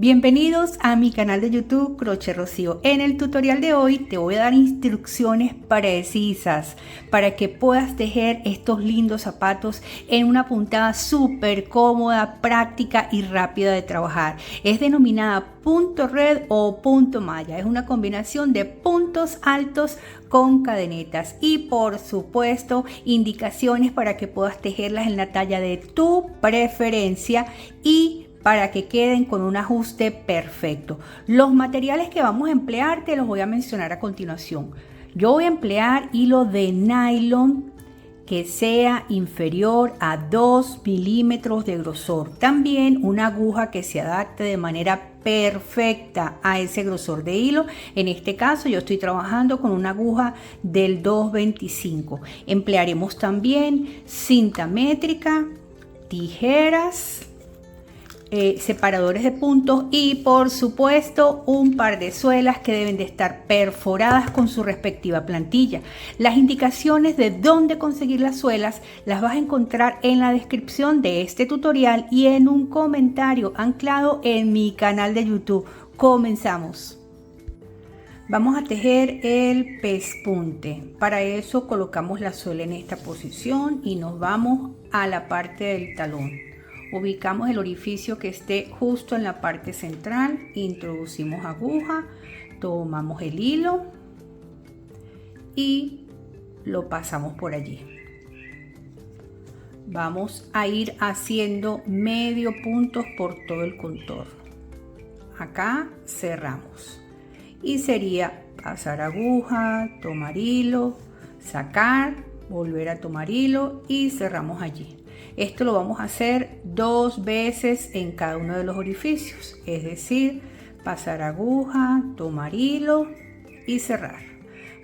Bienvenidos a mi canal de YouTube Crochet Rocío. En el tutorial de hoy te voy a dar instrucciones precisas para que puedas tejer estos lindos zapatos en una puntada súper cómoda, práctica y rápida de trabajar. Es denominada punto red o punto malla. Es una combinación de puntos altos con cadenetas y por supuesto indicaciones para que puedas tejerlas en la talla de tu preferencia y para que queden con un ajuste perfecto. Los materiales que vamos a emplear te los voy a mencionar a continuación. Yo voy a emplear hilo de nylon que sea inferior a 2 milímetros de grosor. También una aguja que se adapte de manera perfecta a ese grosor de hilo. En este caso yo estoy trabajando con una aguja del 2.25. Emplearemos también cinta métrica, tijeras, separadores de puntos y por supuesto un par de suelas que deben de estar perforadas con su respectiva plantilla. Las indicaciones de dónde conseguir las suelas las vas a encontrar en la descripción de este tutorial y en un comentario anclado en mi canal de YouTube. Comenzamos. Vamos a tejer el pespunte. Para eso colocamos la suela en esta posición y nos vamos a la parte del talón. Ubicamos el orificio que esté justo en la parte central, introducimos aguja, tomamos el hilo y lo pasamos por allí. Vamos a ir haciendo medio puntos por todo el contorno. Acá cerramos y sería pasar aguja, tomar hilo, sacar, volver a tomar hilo y cerramos allí. Esto lo vamos a hacer 2 veces en cada uno de los orificios, es decir, pasar aguja, tomar hilo y cerrar.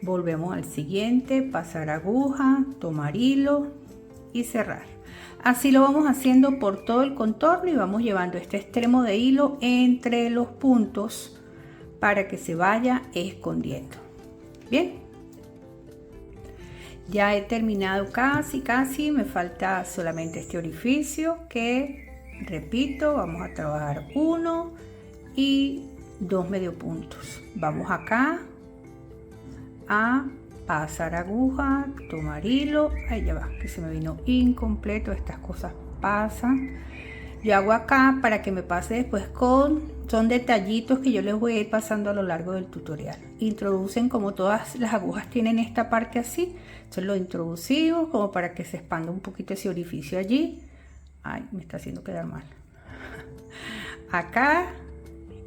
Volvemos al siguiente, pasar aguja, tomar hilo y cerrar. Así lo vamos haciendo por todo el contorno y vamos llevando este extremo de hilo entre los puntos para que se vaya escondiendo. Bien. Ya he terminado casi, me falta solamente este orificio que, repito, vamos a trabajar 1 y 2 medio puntos. Vamos acá a pasar aguja, tomar hilo, ahí ya va, que se me vino incompleto, estas cosas pasan. Yo hago acá para que me pase después son detallitos que yo les voy a ir pasando a lo largo del tutorial. Introducen como todas las agujas tienen esta parte así, entonces lo introducimos como para que se expanda un poquito ese orificio allí. Ay, me está haciendo quedar mal. Acá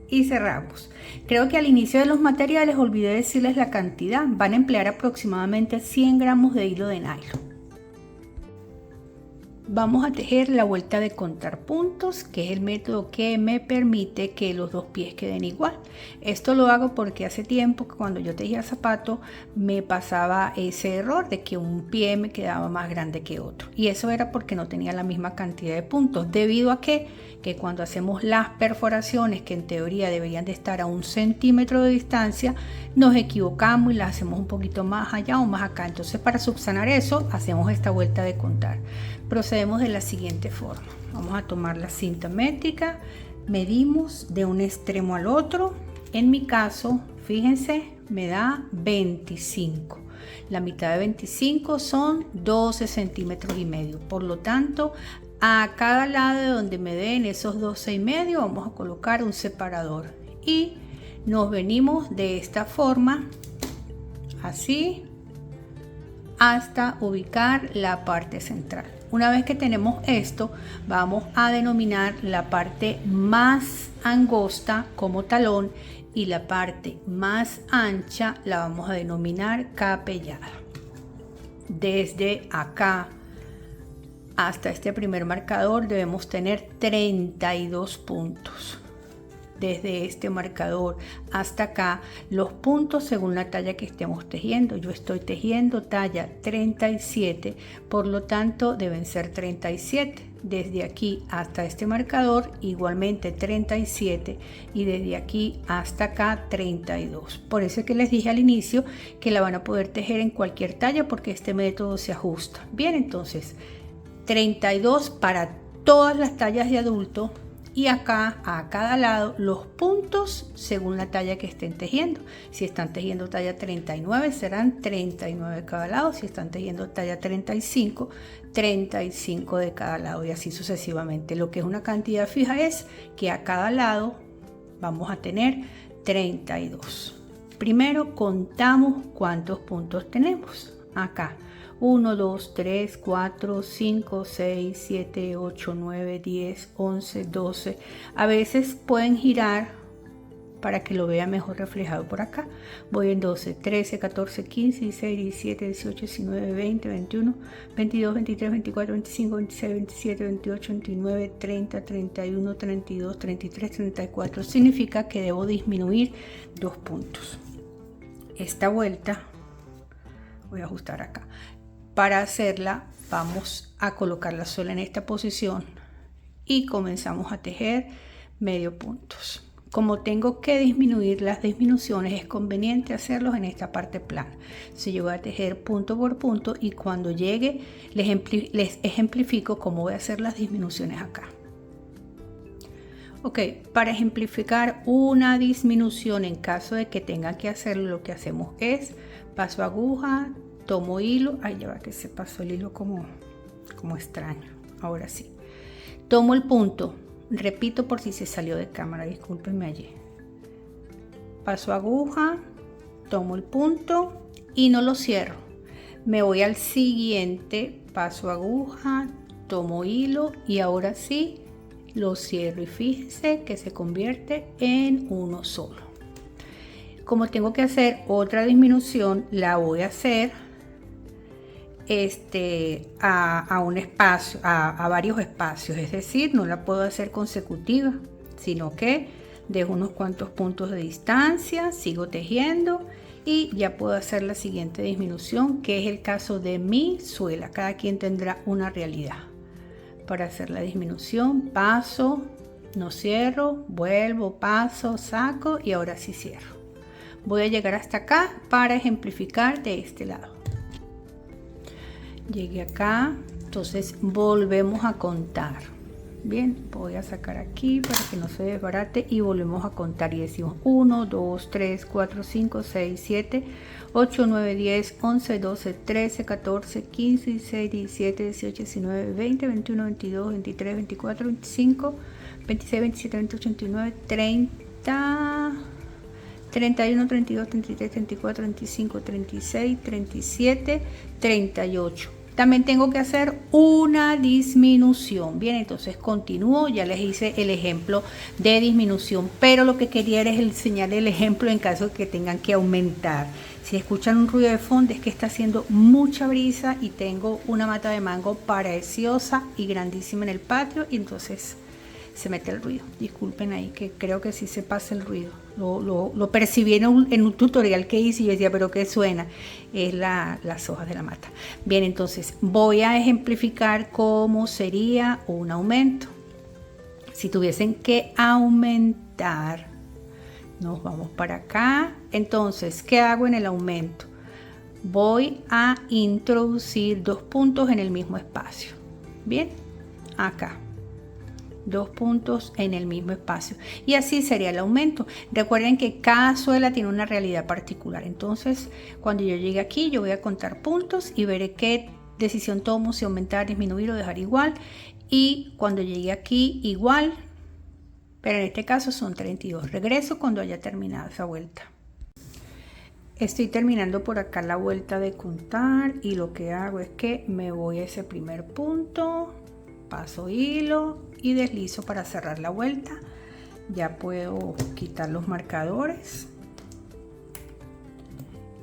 y cerramos. Creo que al inicio de los materiales olvidé decirles la cantidad. Van a emplear aproximadamente 100 gramos de hilo de nylon. Vamos a tejer la vuelta de contar puntos, que es el método que me permite que los dos pies queden igual. Esto lo hago porque hace tiempo que cuando yo tejía zapato me pasaba ese error de que un pie me quedaba más grande que otro. Y eso era porque no tenía la misma cantidad de puntos. ¿Debido a qué? Que cuando hacemos las perforaciones, que en teoría deberían de estar a 1 centímetro de distancia, nos equivocamos y las hacemos un poquito más allá o más acá. Entonces, para subsanar eso, hacemos esta vuelta de contar. Procedemos de la siguiente forma. Vamos a tomar la cinta métrica, medimos de un extremo al otro. En mi caso, fíjense, me da 25. La mitad de 25 son 12 centímetros y medio. Por lo tanto, a cada lado de donde me den esos 12 y medio, vamos a colocar un separador. Y nos venimos de esta forma, así, hasta ubicar la parte central. Una vez que tenemos esto, vamos a denominar la parte más angosta como talón y la parte más ancha la vamos a denominar capellada. Desde acá hasta este primer marcador debemos tener 32 puntos. Desde este marcador hasta acá, los puntos según la talla que estemos tejiendo. Yo estoy tejiendo talla 37, por lo tanto deben ser 37. Desde aquí hasta este marcador igualmente 37 y desde aquí hasta acá 32. Por eso es que les dije al inicio que la van a poder tejer en cualquier talla porque este método se ajusta. Bien, entonces 32 para todas las tallas de adulto y acá a cada lado los puntos según la talla que estén tejiendo. Si están tejiendo talla 39 serán 39 de cada lado, si están tejiendo talla 35, 35 de cada lado y así sucesivamente. Lo que es una cantidad fija es que a cada lado vamos a tener 32. Primero contamos cuántos puntos tenemos. Acá 1, 2, 3, 4, 5, 6, 7, 8, 9, 10, 11, 12. A veces pueden girar para que lo vea mejor reflejado por acá. Voy en 12, 13, 14, 15, 16, 17, 18, 19, 20, 21, 22, 23, 24, 25, 26, 27, 28, 29, 30, 31, 32, 33, 34. Significa que debo disminuir 2 puntos. Esta vuelta voy a ajustar acá. Para hacerla vamos a colocarla sola en esta posición y comenzamos a tejer medio puntos. Como tengo que disminuir las disminuciones, es conveniente hacerlos en esta parte plana. Si yo voy a tejer punto por punto y cuando llegue les ejemplifico cómo voy a hacer las disminuciones acá. Ok, para ejemplificar una disminución en caso de que tengan que hacerlo, lo que hacemos es paso aguja, tomo hilo, ay ya va que se pasó el hilo como extraño, ahora sí. Tomo el punto, repito por si se salió de cámara, discúlpenme allí. Paso aguja, tomo el punto y no lo cierro. Me voy al siguiente, paso aguja, tomo hilo y ahora sí lo cierro y fíjense que se convierte en uno solo. Como tengo que hacer otra disminución, la voy a hacer a un espacio, a varios espacios, es decir, no la puedo hacer consecutiva, sino que dejo unos cuantos puntos de distancia, sigo tejiendo y ya puedo hacer la siguiente disminución, que es el caso de mi suela. Cada quien tendrá una realidad. Para hacer la disminución, paso, no cierro, vuelvo, paso, saco y ahora sí cierro. Voy a llegar hasta acá para ejemplificar de este lado. Llegué acá, entonces volvemos a contar. Bien, voy a sacar aquí para que no se desbarate y volvemos a contar y decimos 1, 2, 3, 4, 5, 6, 7, 8, 9, 10, 11, 12, 13, 14, 15, 16, 17, 18, 19, 20, 21, 22, 23, 24, 25, 26, 27, 28, 29, 30, 31, 32, 33, 34, 35, 36, 37, 38. También tengo que hacer una disminución. Bien, entonces continúo. Ya les hice el ejemplo de disminución, pero lo que quería era enseñar el ejemplo en caso de que tengan que aumentar. Si escuchan un ruido de fondo es que está haciendo mucha brisa y tengo una mata de mango preciosa y grandísima en el patio y entonces se mete el ruido. Disculpen ahí que creo que sí se pasa el ruido. Lo percibí en un tutorial que hice y yo decía, pero ¿qué suena? Es las hojas de la mata. Bien, entonces voy a ejemplificar cómo sería un aumento. Si tuviesen que aumentar, nos vamos para acá. Entonces, ¿qué hago en el aumento? Voy a introducir 2 puntos en el mismo espacio. Bien, acá. 2 puntos en el mismo espacio y así sería el aumento. Recuerden que cada suela tiene una realidad particular, entonces cuando yo llegue aquí yo voy a contar puntos y veré qué decisión tomo, si aumentar, disminuir o dejar igual, y cuando llegue aquí igual, pero en este caso son 32. Regreso cuando haya terminado esa vuelta. Estoy terminando por acá la vuelta de contar y lo que hago es que me voy a ese primer punto, paso hilo y deslizo para cerrar la vuelta. Ya puedo quitar los marcadores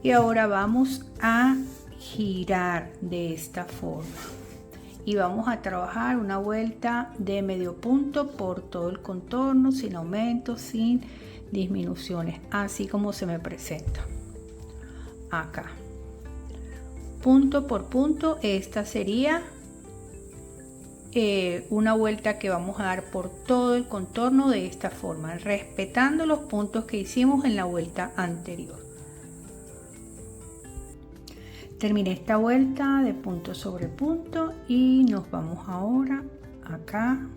y ahora vamos a girar de esta forma y vamos a trabajar una vuelta de medio punto por todo el contorno, sin aumentos, sin disminuciones, así como se me presenta acá, punto por punto. Esta sería una vuelta que vamos a dar por todo el contorno de esta forma, respetando los puntos que hicimos en la vuelta anterior. Terminé esta vuelta de punto sobre punto y nos vamos ahora acá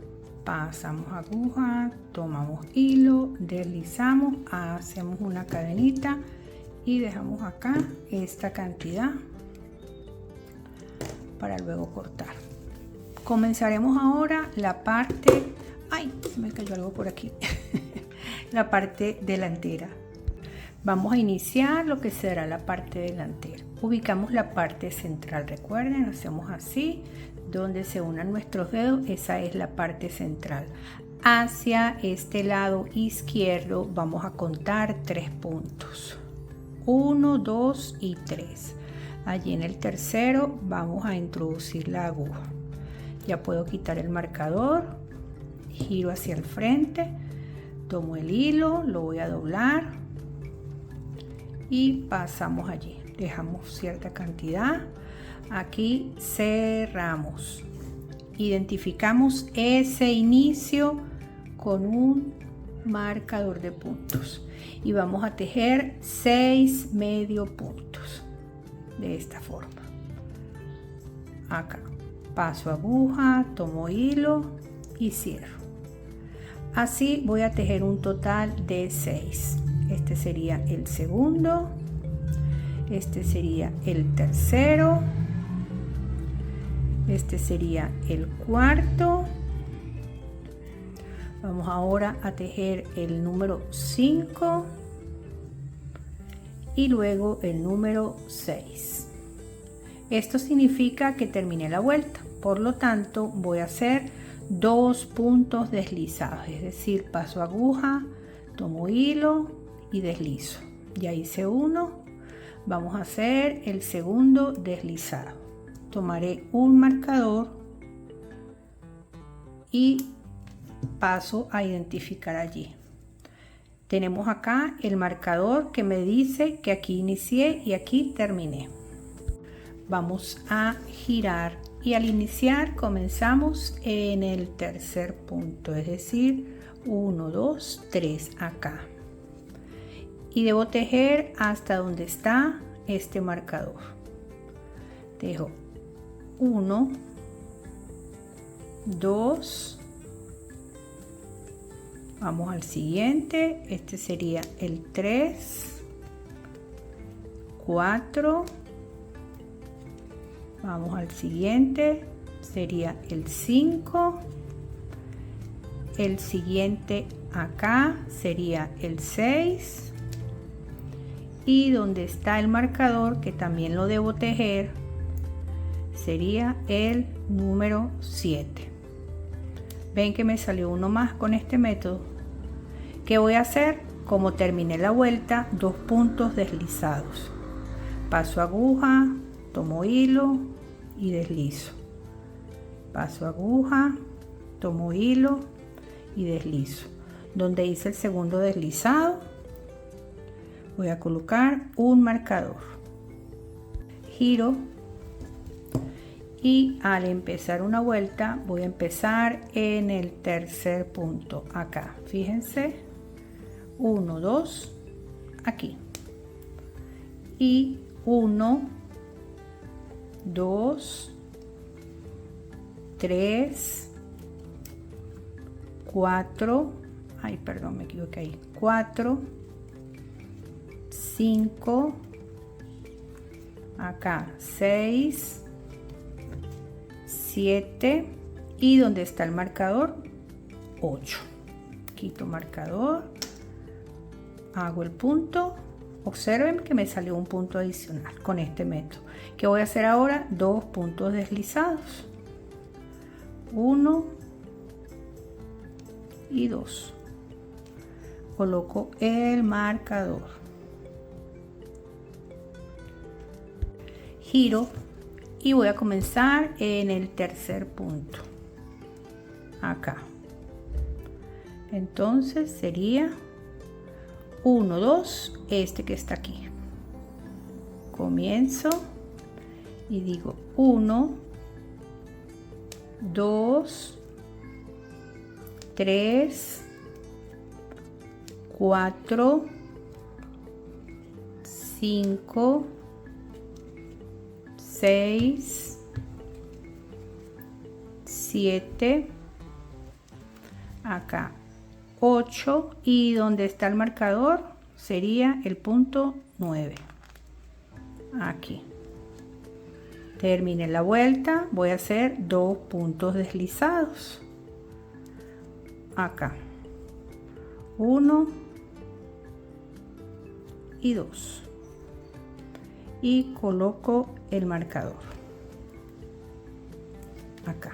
pasamos aguja, tomamos hilo, deslizamos, hacemos una cadenita y dejamos acá esta cantidad para luego cortar. Comenzaremos ahora la parte, ay, se me cayó algo por aquí, la parte delantera. Vamos a iniciar lo que será la parte delantera. Ubicamos la parte central, recuerden, hacemos así, donde se unan nuestros dedos, esa es la parte central. Hacia este lado izquierdo vamos a contar 3 puntos. 1, 2 y 3. Allí en el tercero vamos a introducir la aguja. Ya puedo quitar el marcador, giro hacia el frente, tomo el hilo, lo voy a doblar y pasamos allí. Dejamos cierta cantidad. Aquí cerramos. Identificamos ese inicio con un marcador de puntos y vamos a tejer 6 medio puntos de esta forma. Acá paso aguja, tomo hilo y cierro. Así voy a tejer un total de 6. Este sería el segundo, este sería el tercero, este sería el cuarto. Vamos ahora a tejer el número 5 y luego el número 6. Esto significa que terminé la vuelta, por lo tanto voy a hacer 2 puntos deslizados, es decir, paso aguja, tomo hilo y deslizo. Ya hice uno, vamos a hacer el segundo deslizado. Tomaré un marcador y paso a identificar allí. Tenemos acá el marcador que me dice que aquí inicié y aquí terminé. Vamos a girar y al iniciar comenzamos en el tercer punto, es decir, 1, 2, 3 acá. Y debo tejer hasta donde está este marcador. Tejo 1, 2, vamos al siguiente, este sería el 3, 4, vamos al siguiente, sería el 5, el siguiente acá sería el 6 y donde está el marcador que también lo debo tejer sería el número 7. Ven que me salió uno más con este método. ¿Qué voy a hacer? Como terminé la vuelta, 2 puntos deslizados. Paso aguja, tomo hilo y deslizo. Paso aguja, tomo hilo y deslizo. Donde hice el segundo deslizado, voy a colocar un marcador. Giro. Y al empezar una vuelta voy a empezar en el tercer punto acá, fíjense, 1, 2 aquí y 1, 2, 3, 4, ay perdón me equivoqué ahí, 4, 5, acá 6, 7 y donde está el marcador 8. Quito marcador, hago el punto, observen que me salió un punto adicional con este método. ¿Qué voy a hacer ahora? 2 puntos deslizados, 1 y 2. Coloco el marcador, giro y voy a comenzar en el tercer punto acá. Entonces sería 1, 2, este que está aquí. Comienzo y digo 1, 2, 3, 4, 5, 6, 7, acá 8 y donde está el marcador sería el punto 9. Aquí. Terminé la vuelta, voy a hacer 2 puntos deslizados. Acá. 1 y 2. Y coloco el marcador. Acá.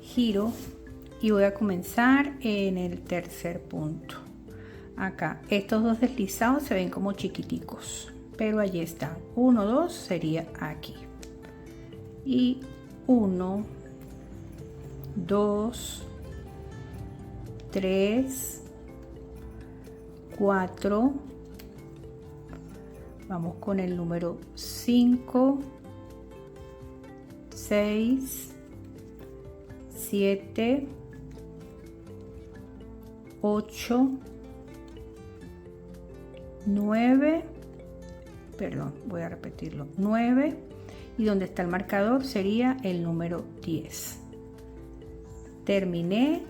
Giro y voy a comenzar en el tercer punto. Acá estos dos deslizados se ven como chiquiticos, pero allí está. 1, 2 sería aquí y 1, 2, 3, 4, vamos con el número 5, 6, 7, 8, 9, perdón, voy a repetirlo, 9, y donde está el marcador sería el número 10. Terminé,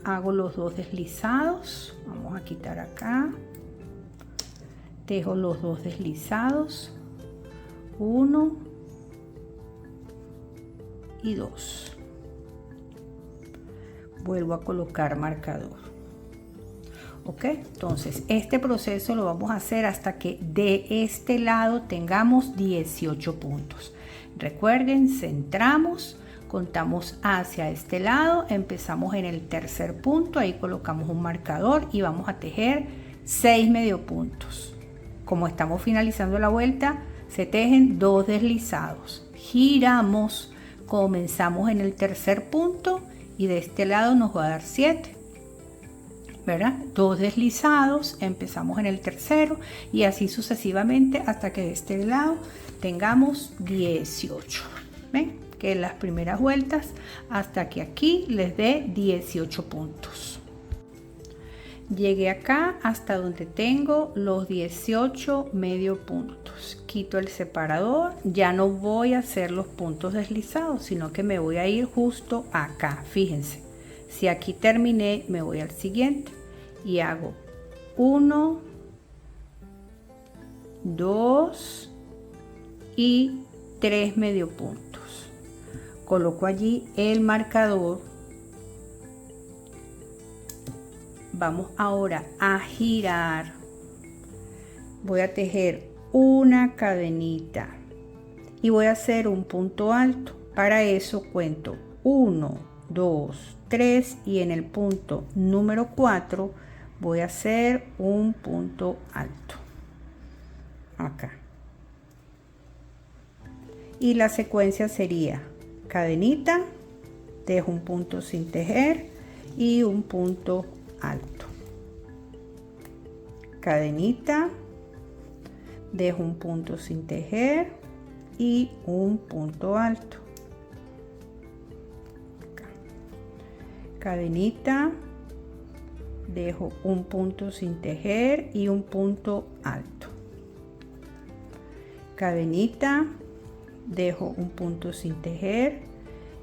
hago los dos deslizados, vamos a quitar acá, dejo los dos deslizados, 1 y 2. Vuelvo a colocar marcador. Ok, entonces este proceso lo vamos a hacer hasta que de este lado tengamos 18 puntos. Recuerden, centramos, contamos hacia este lado, empezamos en el tercer punto, ahí colocamos un marcador y vamos a tejer 6 medio puntos. Como estamos finalizando la vuelta, se tejen 2 deslizados, giramos, comenzamos en el tercer punto y de este lado nos va a dar 7, ¿verdad? 2 deslizados, empezamos en el tercero y así sucesivamente hasta que de este lado tengamos 18. ¿Ven? Que en las primeras vueltas hasta que aquí les dé 18 puntos. Llegué acá hasta donde tengo los 18 medio puntos. Quito el separador, ya no voy a hacer los puntos deslizados, sino que me voy a ir justo acá. Fíjense, si aquí terminé, me voy al siguiente y hago 1, 2 y 3 medio puntos. Coloco allí el marcador. Vamos ahora a girar. Voy a tejer una cadenita y voy a hacer un punto alto. Para eso cuento 1, 2, 3 y en el punto número 4 voy a hacer un punto alto. Acá. Y la secuencia sería cadenita, dejo un punto sin tejer y un punto alto, cadenita, dejo un punto sin tejer y un punto alto, cadenita, dejo un punto sin tejer y un punto alto, cadenita, dejo un punto sin tejer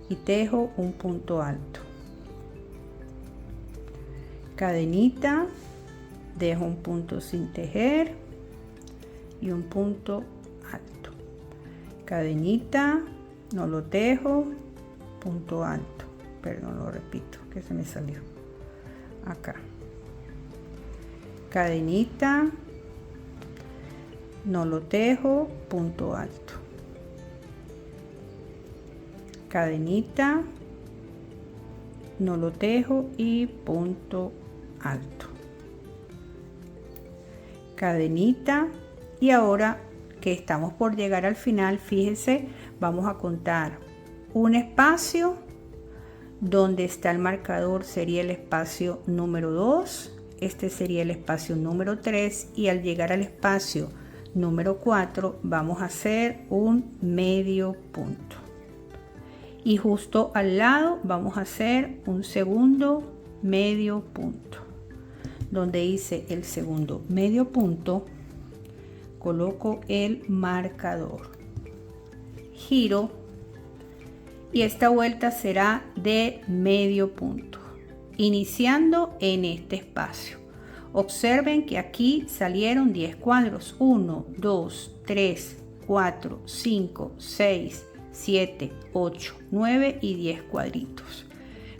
y tejo un punto alto, cadenita, dejo un punto sin tejer y un punto alto, cadenita, no lo tejo, punto alto, perdón, lo repito que se me salió acá, cadenita, no lo tejo, punto alto, cadenita, no lo tejo y punto alto, cadenita. Y ahora que estamos por llegar al final, fíjense, vamos a contar un espacio donde está el marcador, sería el espacio número 2, este sería el espacio número 3 y al llegar al espacio número 4 vamos a hacer un medio punto y justo al lado vamos a hacer un segundo medio punto. Donde hice el segundo medio punto, coloco el marcador, giro y esta vuelta será de medio punto, iniciando en este espacio. Observen que aquí salieron 10 cuadros, 1, 2, 3, 4, 5, 6, 7, 8, 9 y 10 cuadritos.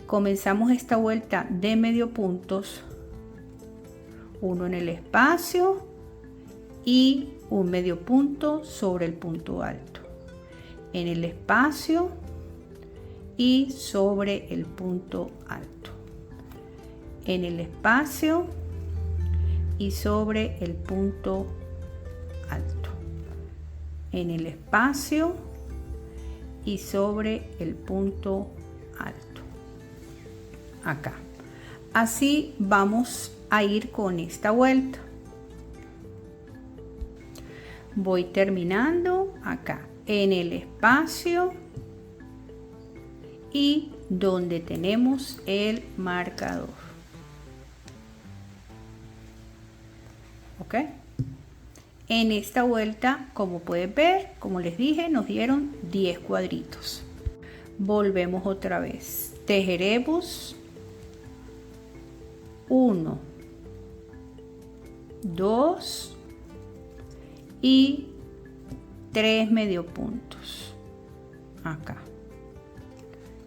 Comenzamos esta vuelta de medio puntos, uno en el espacio y un medio punto sobre el punto alto, en el espacio y sobre el punto alto, en el espacio y sobre el punto alto, en el espacio y sobre el punto alto, acá. Así vamos a ir con esta vuelta. Voy terminando acá en el espacio y donde tenemos el marcador. ¿Ok? En esta vuelta, como pueden ver, como les dije, nos dieron 10 cuadritos. Volvemos otra vez. Tejeremos 1, 2 y 3 medio puntos acá.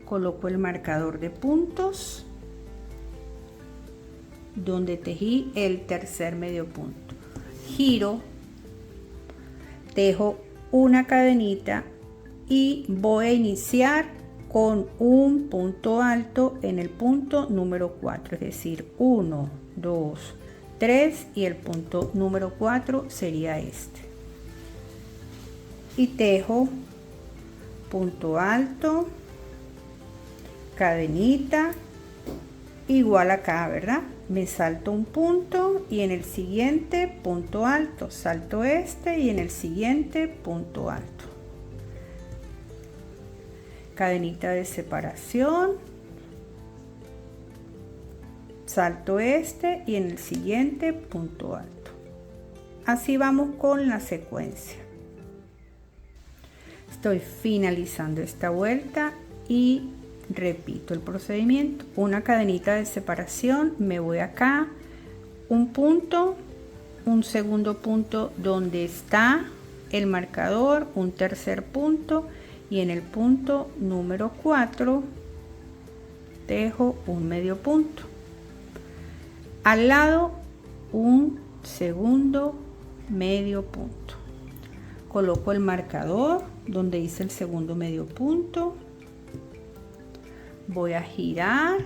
Coloco el marcador de puntos donde tejí el tercer medio punto, giro, dejo una cadenita y voy a iniciar con un punto alto en el punto número 4, es decir, 1, 2, 3 y el punto número 4 sería este. Y tejo punto alto, cadenita, igual acá, ¿verdad? Me salto un punto y en el siguiente punto alto, salto este y en el siguiente punto alto. Cadenita de separación, salto este y en el siguiente punto alto. Así vamos con la secuencia. Estoy finalizando esta vuelta y repito el procedimiento. Una cadenita de separación, me voy acá, un punto, un segundo punto donde está el marcador, un tercer punto y en el punto número 4 dejo un medio punto. Al lado un segundo medio punto. Coloco el marcador donde hice el segundo medio punto. Voy a girar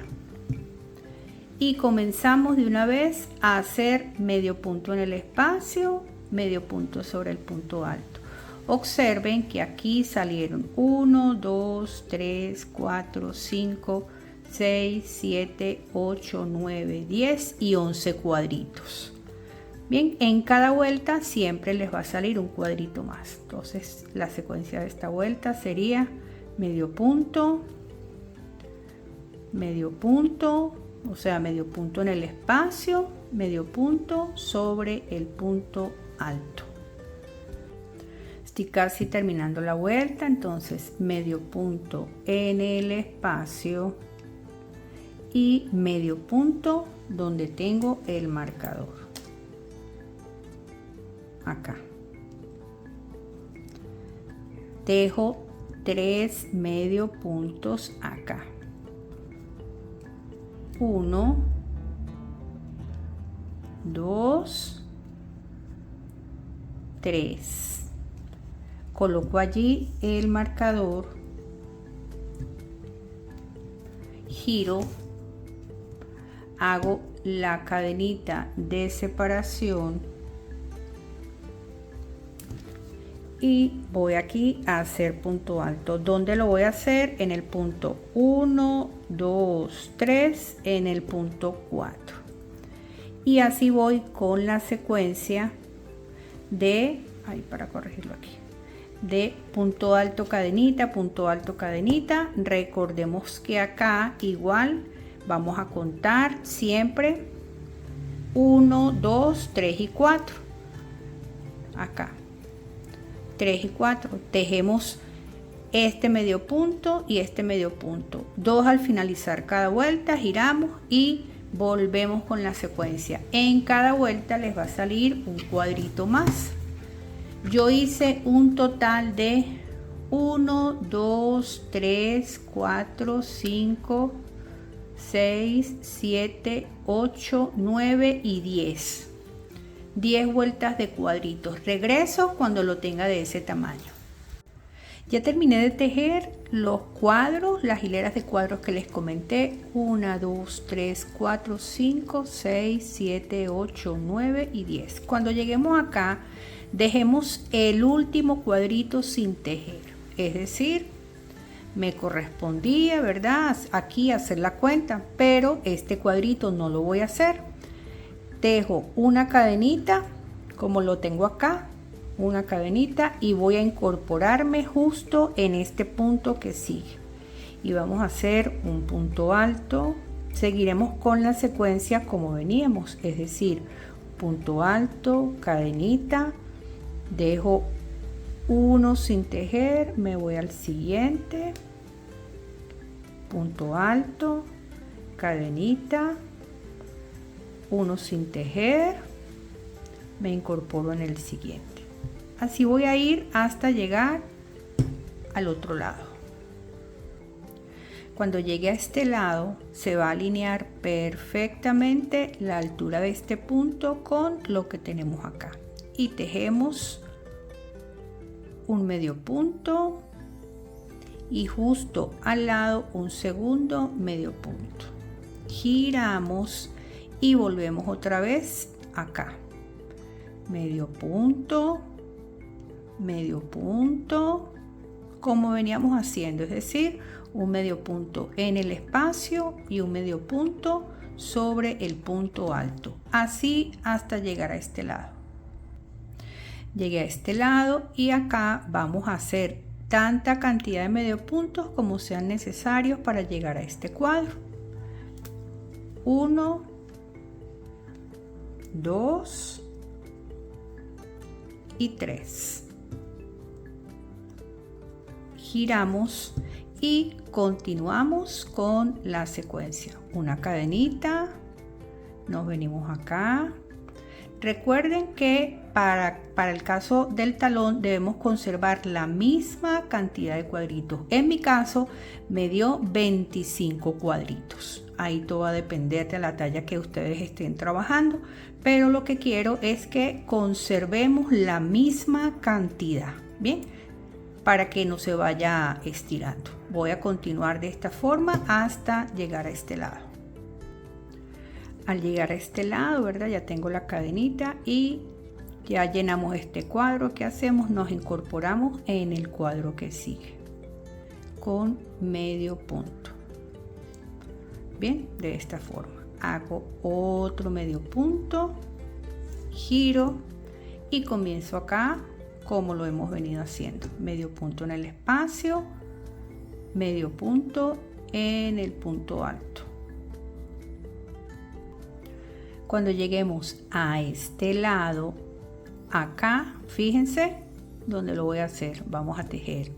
y comenzamos de una vez a hacer medio punto en el espacio, medio punto sobre el punto alto. Observen que aquí salieron 1, 2, 3, 4, 5, 6, 7, 8, 9, 10 y 11 cuadritos. Bien, en cada vuelta siempre les va a salir un cuadrito más. Entonces la secuencia de esta vuelta sería medio punto, o sea, medio punto en el espacio, medio punto sobre el punto alto. Estoy casi terminando la vuelta, entonces medio punto en el espacio y medio punto donde tengo el marcador. Acá. Dejo 3 medio puntos acá. 1, 2, 3. Coloco allí el marcador, giro, hago la cadenita de separación y voy aquí a hacer punto alto. ¿Dónde lo voy a hacer? En el punto 1, 2, 3, en el punto 4. Y así voy con la secuencia de, para corregirlo aquí, de punto alto cadenita, punto alto cadenita. Recordemos que acá igual vamos a contar siempre 1, 2, 3 y 4. Acá 3 y 4 tejemos este medio punto y este medio punto, 2 al finalizar cada vuelta, giramos y volvemos con la secuencia. En cada vuelta les va a salir un cuadrito más. Yo hice un total de 1, 2, 3, 4, 5, 6, 7, 8, 9 y 10. 10 vueltas de cuadritos. Regreso cuando lo tenga de ese tamaño. Ya terminé de tejer los cuadros, las hileras de cuadros que les comenté. 1, 2, 3, 4, 5, 6, 7, 8, 9 y 10. Cuando lleguemos acá, dejemos el último cuadrito sin tejer. Es decir, me correspondía, ¿verdad?, aquí hacer la cuenta, pero este cuadrito no lo voy a hacer. Tejo una cadenita, como lo tengo acá, una cadenita, y voy a incorporarme justo en este punto que sigue. Y vamos a hacer un punto alto. Seguiremos con la secuencia como veníamos, es decir, punto alto, cadenita, dejo uno sin tejer, me voy al siguiente, punto alto, cadenita, uno sin tejer, me incorporo en el siguiente. Así voy a ir hasta llegar al otro lado. Cuando llegue a este lado, se va a alinear perfectamente la altura de este punto con lo que tenemos acá. Y tejemos un medio punto y justo al lado un segundo medio punto. Giramos y volvemos otra vez acá. Medio punto, como veníamos haciendo, es decir, un medio punto en el espacio y un medio punto sobre el punto alto, así hasta llegar a este lado. Llegué a este lado y acá vamos a hacer tanta cantidad de medio puntos como sean necesarios para llegar a este cuadro. 1, 2 y 3. Giramos y continuamos con la secuencia. Una cadenita, nos venimos acá. Recuerden que para el caso del talón debemos conservar la misma cantidad de cuadritos. En mi caso me dio 25 cuadritos. Ahí todo va a depender de la talla que ustedes estén trabajando, pero lo que quiero es que conservemos la misma cantidad, ¿bien? Para que no se vaya estirando. Voy a continuar de esta forma hasta llegar a este lado. Al llegar a este lado, ¿verdad?, ya tengo la cadenita y ya llenamos este cuadro. ¿Qué hacemos? Nos incorporamos en el cuadro que sigue con medio punto. Bien, de esta forma hago otro medio punto, giro y comienzo acá como lo hemos venido haciendo. Medio punto en el espacio, medio punto en el punto alto. Cuando lleguemos a este lado, acá, fíjense dónde lo voy a hacer. Vamos a tejer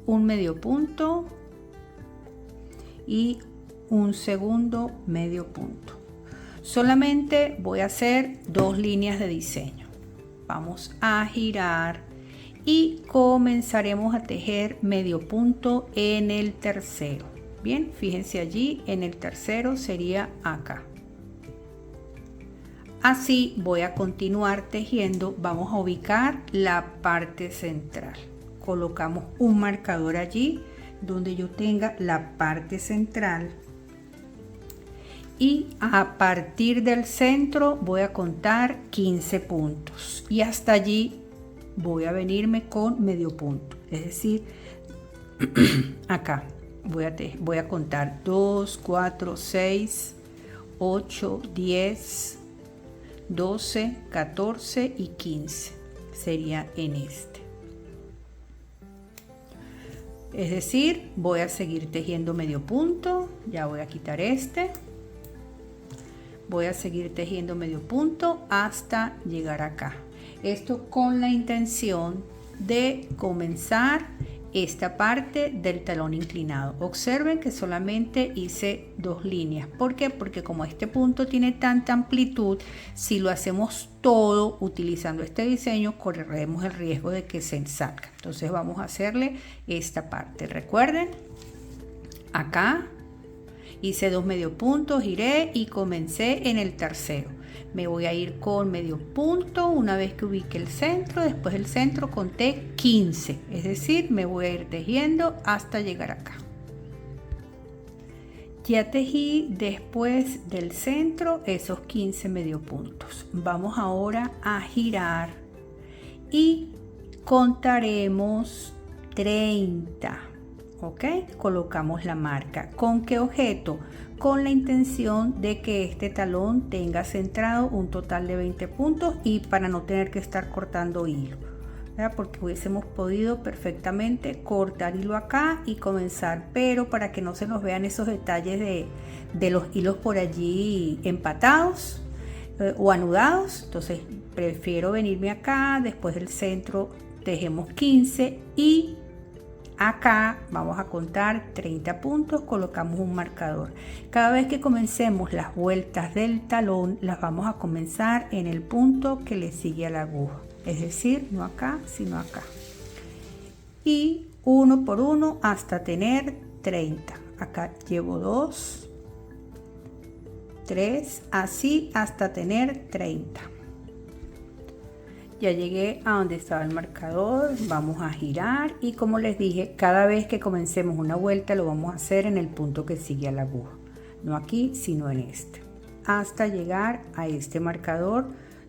un medio punto y un segundo medio punto. Solamente voy a hacer 2 líneas de diseño. Vamos a girar y comenzaremos a tejer medio punto en el tercero. Bien, fíjense allí, en el tercero sería acá. Así voy a continuar tejiendo. Vamos a ubicar la parte central. Colocamos un marcador allí donde yo tenga la parte central. Y a partir del centro voy a contar 15 puntos. Y hasta allí voy a venirme con medio punto. Es decir, acá voy a contar 2, 4, 6, 8, 10, 12, 14 y 15 sería en este. Es decir, voy a seguir tejiendo medio punto. Ya voy a quitar este. Voy a seguir tejiendo medio punto hasta llegar acá. Esto con la intención de comenzar esta parte del talón inclinado. Observen que solamente hice 2 líneas. ¿Por qué? Porque como este punto tiene tanta amplitud, si lo hacemos todo utilizando este diseño, correremos el riesgo de que se salga. Entonces vamos a hacerle esta parte. Recuerden, acá hice 2 medio puntos, giré y comencé en el tercero. Me voy a ir con medio punto una vez que ubique el centro. Después del centro conté 15, es decir, me voy a ir tejiendo hasta llegar acá. Ya tejí después del centro esos 15 medio puntos. Vamos ahora a girar y contaremos 30. ¿Ok? Colocamos la marca. ¿Con qué objeto? Con la intención de que este talón tenga centrado un total de 20 puntos y para no tener que estar cortando hilo, ¿verdad? Porque hubiésemos podido perfectamente cortar hilo acá y comenzar, pero para que no se nos vean esos detalles de los hilos por allí empatados o anudados, entonces prefiero venirme acá, después del centro tejemos 15 y acá vamos a contar 30 puntos, colocamos un marcador. Cada vez que comencemos las vueltas del talón, las vamos a comenzar en el punto que le sigue a la aguja. Es decir, no acá, sino acá. Y uno por uno hasta tener 30. Acá llevo 2, 3, así hasta tener 30. Ya llegué a donde estaba el marcador, vamos a girar y como les dije, cada vez que comencemos una vuelta lo vamos a hacer en el punto que sigue a la aguja, no aquí sino en este, hasta llegar a este marcador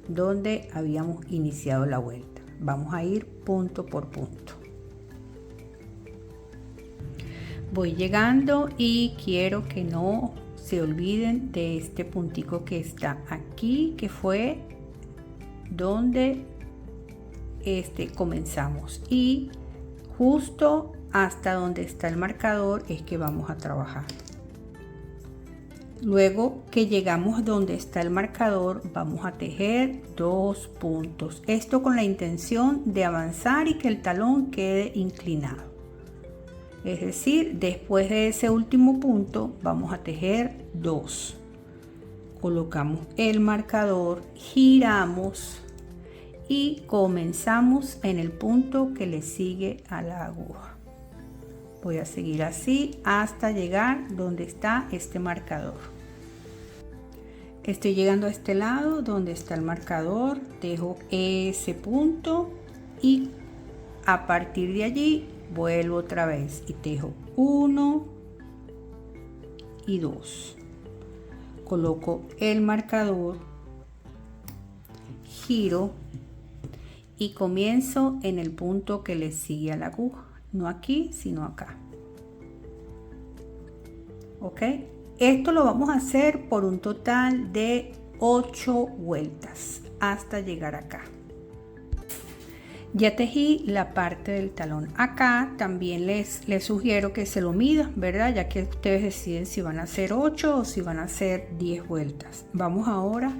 donde habíamos iniciado la vuelta. Vamos a ir punto por punto. Voy llegando y quiero que no se olviden de este puntico que está aquí, que fue donde comenzamos, y justo hasta donde está el marcador es que vamos a trabajar. Luego que llegamos donde está el marcador, vamos a tejer 2 puntos, esto con la intención de avanzar y que el talón quede inclinado. Es decir, después de ese último punto vamos a tejer 2, colocamos el marcador, giramos y comenzamos en el punto que le sigue a la aguja. Voy a seguir así hasta llegar donde está este marcador. Estoy llegando a este lado donde está el marcador, dejo ese punto y a partir de allí vuelvo otra vez y tejo 1 y 2. Coloco el marcador, giro y comienzo en el punto que le sigue a la aguja, no aquí sino acá. Ok, esto lo vamos a hacer por un total de 8 vueltas hasta llegar acá. Ya tejí la parte del talón. Acá también les sugiero que se lo midan, ¿verdad? Ya que ustedes deciden si van a hacer 8 o si van a hacer 10 vueltas. Vamos ahora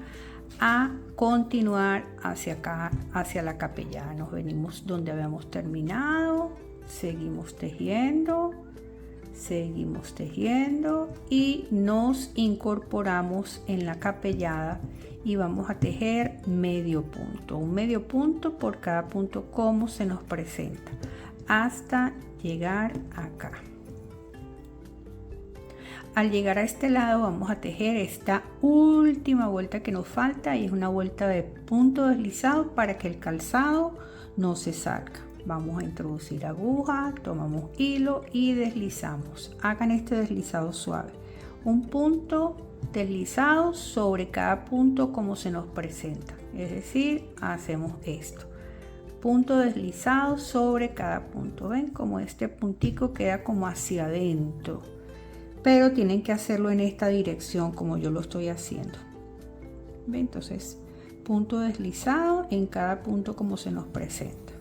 a continuar hacia acá, hacia la capellada. Nos venimos donde habíamos terminado, seguimos tejiendo y nos incorporamos en la capellada y vamos a tejer medio punto, un medio punto por cada punto como se nos presenta hasta llegar acá. Al llegar a este lado vamos a tejer esta última vuelta que nos falta y es una vuelta de punto deslizado para que el calzado no se salga. Vamos a introducir aguja, tomamos hilo y deslizamos. Hagan este deslizado suave. Un punto deslizado sobre cada punto como se nos presenta. Es decir, hacemos esto. Punto deslizado sobre cada punto. ¿Ven? Como este puntico queda como hacia adentro. Pero tienen que hacerlo en esta dirección como yo lo estoy haciendo. ¿Ven? Entonces, punto deslizado en cada punto como se nos presenta.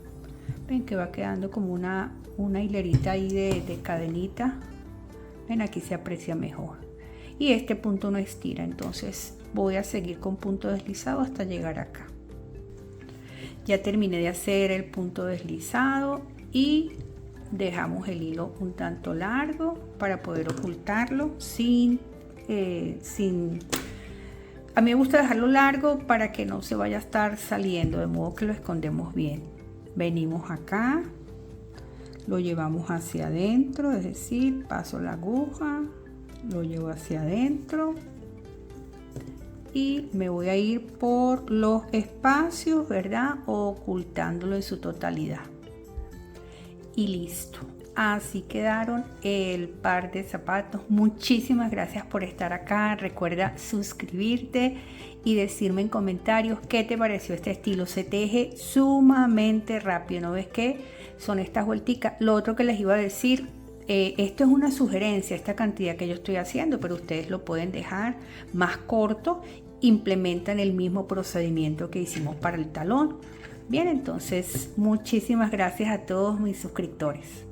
Ven que va quedando como una hilerita ahí de cadenita. Ven, aquí se aprecia mejor. Y este punto no estira, entonces voy a seguir con punto deslizado hasta llegar acá. Ya terminé de hacer el punto deslizado y dejamos el hilo un tanto largo para poder ocultarlo a mí me gusta dejarlo largo para que no se vaya a estar saliendo, de modo que lo escondemos bien. Venimos acá, lo llevamos hacia adentro, es decir, paso la aguja, lo llevo hacia adentro y me voy a ir por los espacios, ¿verdad? Ocultándolo en su totalidad. Y listo. Así quedaron el par de zapatos. Muchísimas gracias por estar acá. Recuerda suscribirte y decirme en comentarios qué te pareció este estilo. Se teje sumamente rápido, ¿no ves qué? Son estas vuelticas. Lo otro que les iba a decir, esto es una sugerencia, esta cantidad que yo estoy haciendo, pero ustedes lo pueden dejar más corto. Implementan el mismo procedimiento que hicimos para el talón. Bien, entonces muchísimas gracias a todos mis suscriptores.